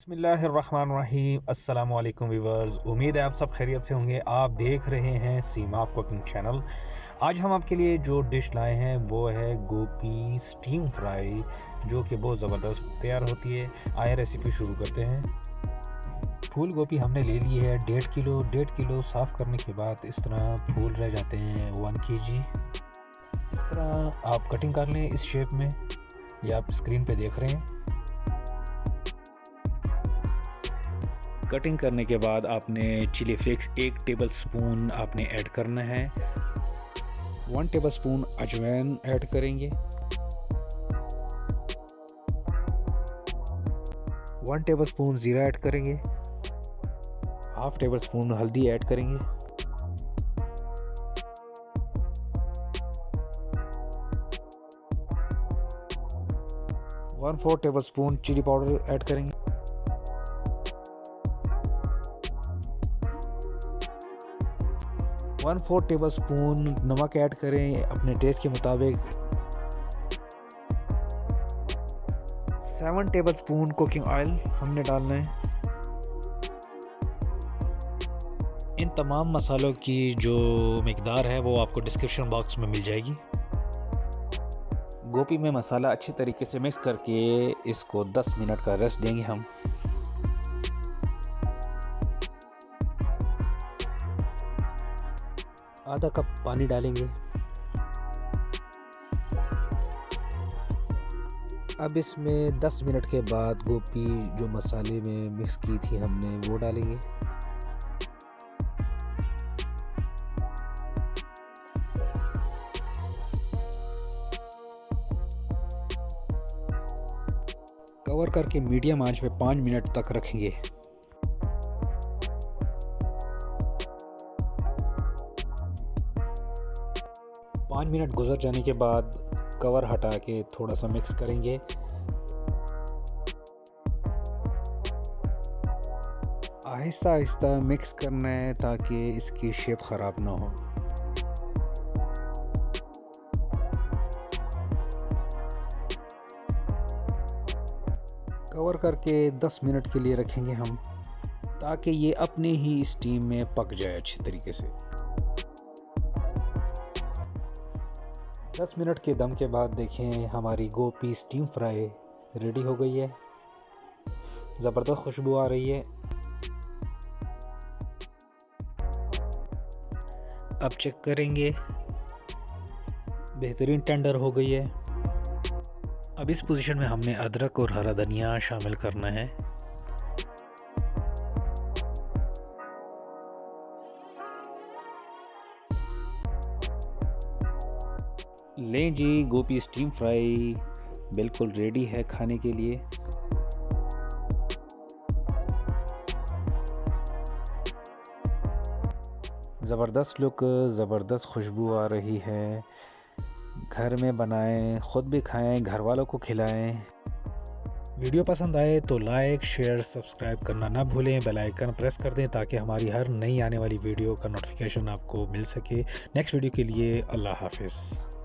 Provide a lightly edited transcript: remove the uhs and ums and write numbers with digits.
बिस्मिल्लाहिर्रहमानिर्रहीम। अस्सलाम वालेकुम व्यूअर्स, उम्मीद है आप सब खैरियत से होंगे। आप देख रहे हैं सीमा कुकिंग चैनल। आज हम आपके लिए जो डिश लाए हैं वो है गोभी स्टीम फ्राई, जो कि बहुत ज़बरदस्त तैयार होती है। आइए रेसिपी शुरू करते हैं। फूल गोभी हमने ले ली है 1.5 किलो साफ़ करने के बाद इस तरह फूल रह जाते हैं 1 kg। इस तरह आप कटिंग कर लें इस शेप में, ये आप स्क्रीन पे देख रहे हैं। कटिंग करने के बाद आपने चिली फ्लेक्स 1 टेबलस्पून आपने ऐड करना है। 1 टेबलस्पून अजवाइन ऐड करेंगे। 1 टेबलस्पून ज़ीरा ऐड करेंगे। हाफ टेबलस्पून हल्दी ऐड करेंगे। One 4 tablespoon chilli powder add करेंगे। 1/4 टेबलस्पून नमक ऐड करें अपने टेस्ट के मुताबिक। 7 टेबलस्पून कुकिंग ऑयल हमने डालना है। इन तमाम मसालों की जो मिकदार है वो आपको डिस्क्रिप्शन बॉक्स में मिल जाएगी। गोभी में मसाला अच्छी तरीके से मिक्स करके इसको 10 मिनट का रेस्ट देंगे हम। आधा कप पानी डालेंगे। अब इसमें 10 मिनट के बाद गोभी जो मसाले में मिक्स की थी हमने वो डालेंगे। कवर करके मीडियम आंच पे 5 मिनट तक रखेंगे। पाँच मिनट गुजर जाने के बाद कवर हटा के थोड़ा सा मिक्स करेंगे। आहिस्ता आहिस्ता मिक्स करना है ताकि इसकी शेप ख़राब ना हो। कवर करके 10 मिनट के लिए रखेंगे हम, ताकि ये अपने ही स्टीम में पक जाए अच्छी तरीके से। 10 मिनट के दम के बाद देखें हमारी गोभी स्टीम फ्राई रेडी हो गई है। ज़बरदस्त खुशबू आ रही है। अब चेक करेंगे, बेहतरीन टेंडर हो गई है। अब इस पोजीशन में हमने अदरक और हरा धनिया शामिल करना है। लें जी, गोभी स्टीम फ्राई बिल्कुल रेडी है खाने के लिए। ज़बरदस्त लुक, ज़बरदस्त खुशबू आ रही है। घर में बनाएं, ख़ुद भी खाएं, घर वालों को खिलाएं। वीडियो पसंद आए तो लाइक, शेयर, सब्सक्राइब करना ना भूलें। बेल आइकन प्रेस कर दें ताकि हमारी हर नई आने वाली वीडियो का नोटिफिकेशन आपको मिल सके। नेक्स्ट वीडियो के लिए अल्लाह हाफ़िज़।